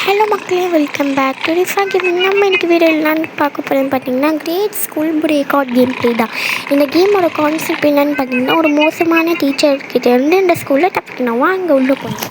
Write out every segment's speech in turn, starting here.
Hello மக்களே, welcome back to Rifa gaming. நம்ம இன்றைக்கி வீடியோ என்னென்னு பார்க்க போகிறேன்னு பார்த்தீங்கன்னா, great school break out game play தான். இந்த கேமோட கான்செப்ட் என்னென்னு பார்த்தீங்கன்னா, ஒரு மோசமான டீச்சர்கிட்ட இருந்து இந்த ஸ்கூலில் தப்பிக்கணும். அங்கே உள்ளே போகணும்.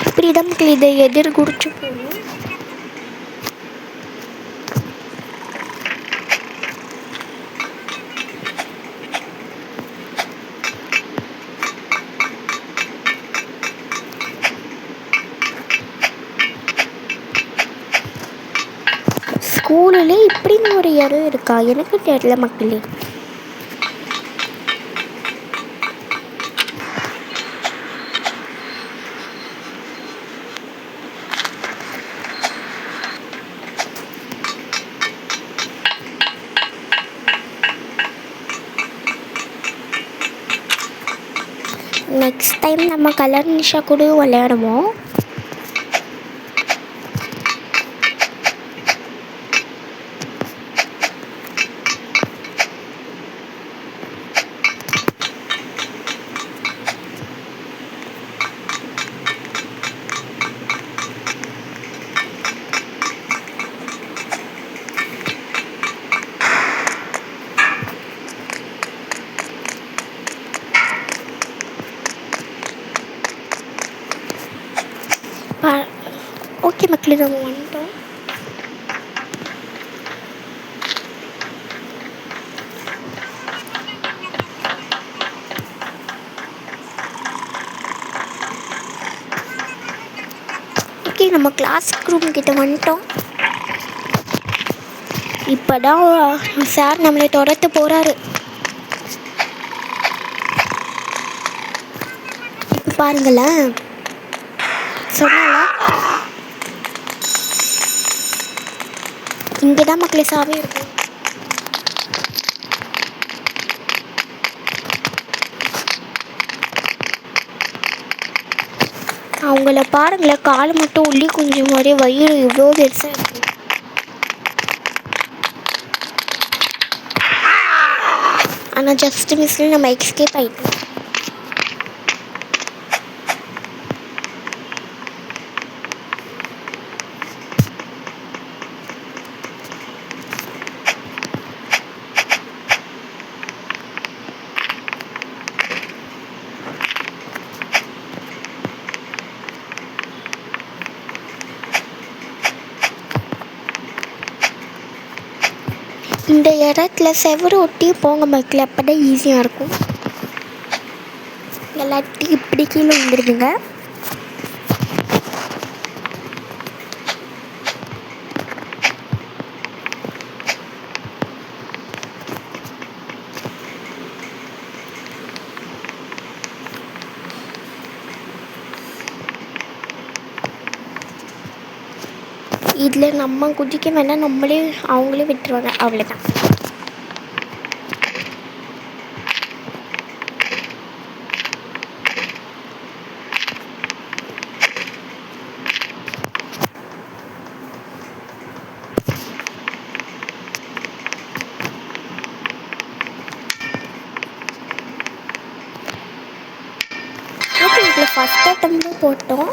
இப்படி தான் மக்கள் இதை எதிர்குறிச்சு போகணும். ஸ்கூலில் இப்படின்னு ஒரு இடம் இருக்கா? எனக்கு தெரியல மக்களே. நெக்ஸ்ட் டைம் நம்ம கலர் நிஷா கூட விளையாடுவோம். ஓகே மக்களே, நம்ம வந்துட்டோம். ஓகே, நம்ம கிளாஸ் ரூம் கிட்ட வந்துட்டோம். இப்போ தான் சார் நம்மளை துரத்து போகிறாரு. இப்போ பாருங்களேன், சொன்னால இங்கே தான் மக்களே சாவி இருக்கும். அவங்கள பாருங்களேன், கால் மட்டும் உள்ளே கொஞ்சம் மாதிரி, வயிறு இவ்வளோ பெருசாக இருக்கு. ஆனால் ஜஸ்ட் மிஸ்ல நம்ம எஸ்கேப் ஆகிட்டோம். இந்த இடத்துல செவரு ஒட்டி போங்க மக்கள், அப்போ தான் ஈஸியாக இருக்கும். எல்லாத்தையும் இப்படி கீழே வந்துடுதுங்க. இதில் நம்ம குதிக்க வேணால், நம்மளே அவங்களே விட்டுருவாங்க, அவ்வளோதான். ஓகே, இதில் ஃபஸ்ட் அட்டம்ப்டும் போட்டோம்.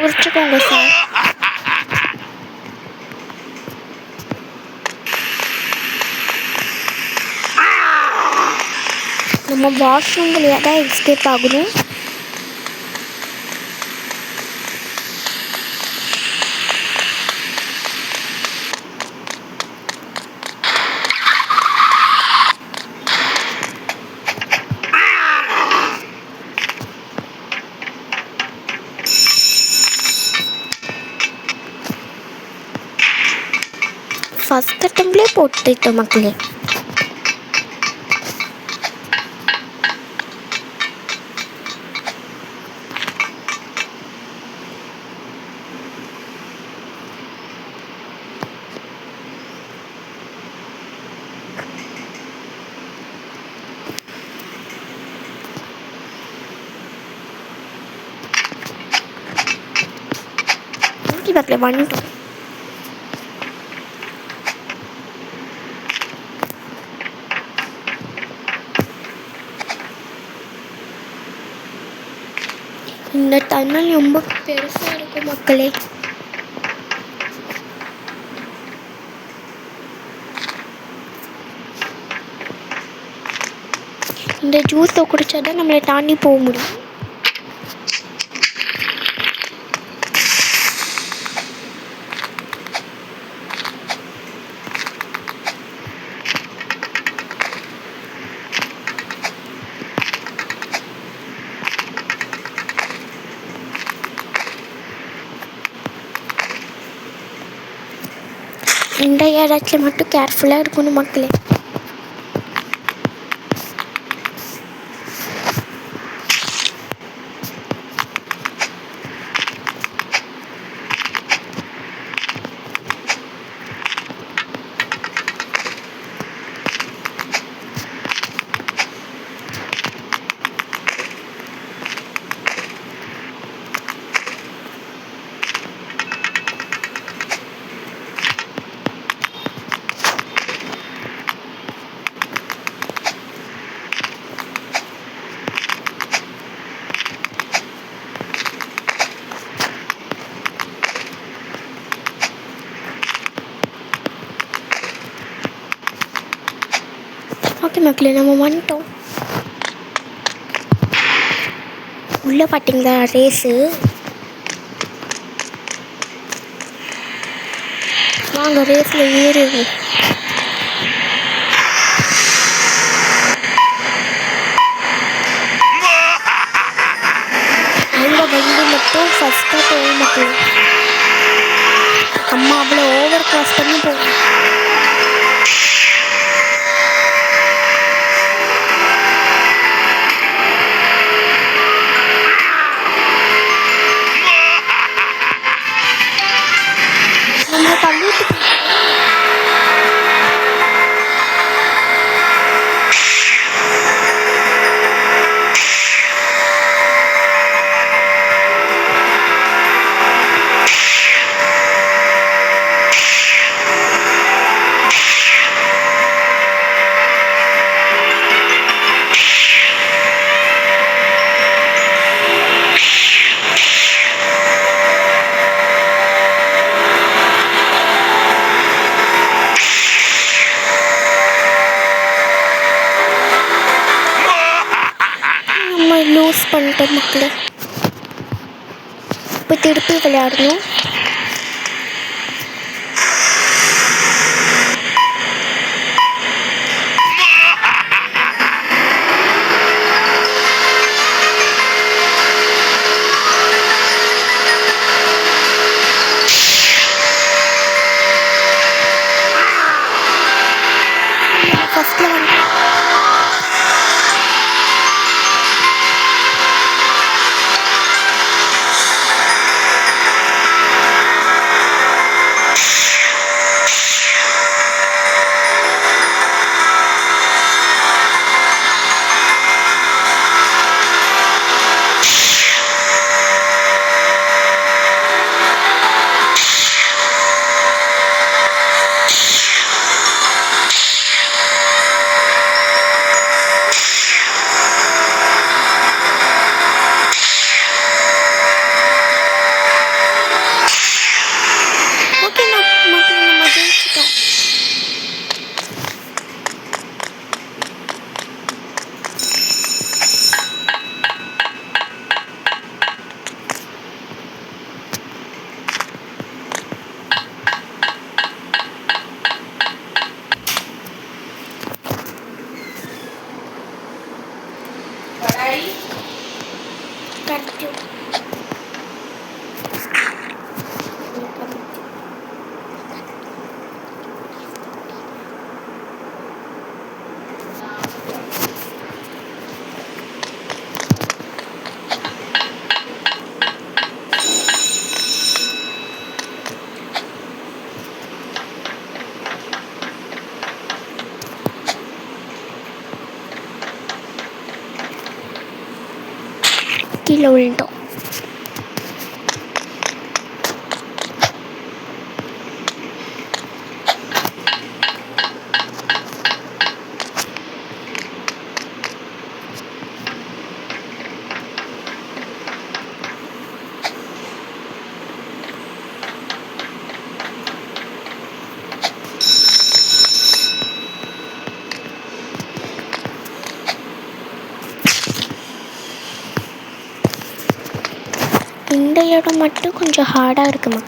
குறிச்சிக்கோங்க சார். நம்ம வாஷ்ரூம் வழியாக தான் எஸ்கேப் ஆகணும். ஃபஸ்ட் அட்டம்ப்ட்லேயே போட்டுட்டோம் மக்களே. மக்களே வந்துட்டோம். இந்த டன்னல் ரொம்ப பெருசாக இருக்கும் மக்களே. இந்த ஜூஸை குடித்தா தான் நம்மளை தாண்டி போக முடியும். இந்த இடத்துல மட்டும் கேர்ஃபுல்லாக இருக்கணும் மக்களே. ஓகே மக்களே, நம்ம வந்துட்டோம். உள்ளே பார்த்தீங்களா ரேஸு? வாங்க ரேஸில் ஏறுவோம். அவங்க வண்டி மட்டும் ஃபஸ்ட்டாக போகும் மக்களே. அம்மா அவ்வளோ ஓவர் கிராஸ் பண்ணி போகும். லூஸ் பண்ணிட்டோம் மக்களே. இப்போ திருப்பி விளையாடணும். ஃபஸ்ட்டில் வந்து கீழே விழுந்தோம். மட்டும் கொஞ்சம் ஹார்டாக இருக்குமா.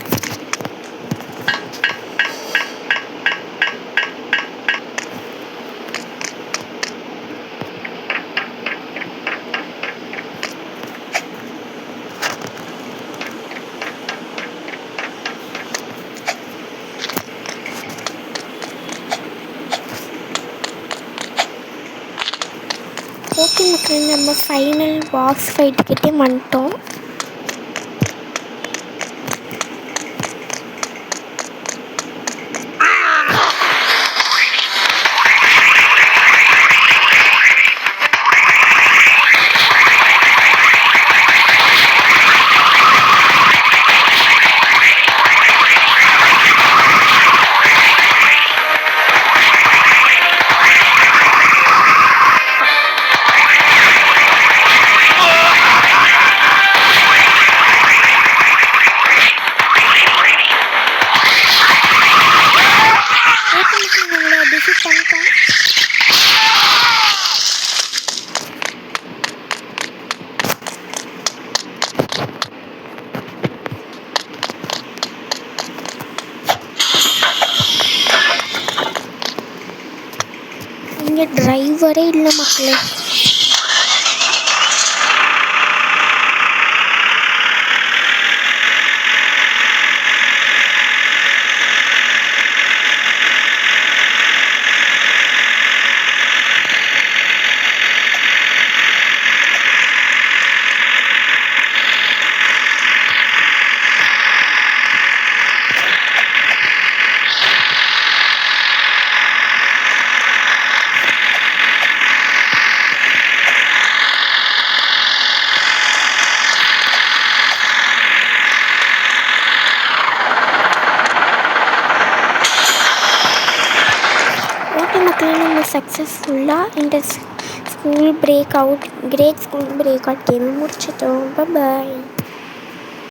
ஓகே மக்களே, நம்ம ஃபைனல் பாஸ் ஃபைட்டுக்கிட்டே வந்துட்டோம். நம்மளை டிஃபீட் பண்ணிட்டோம். இங்கே டிரைவரே இல்லை மக்களே. மக்களே, நம்ம சக்ஸஸ்ஃபுல்லாக இந்த school break out great school break out game முடிச்சிட்டோம். பாய்.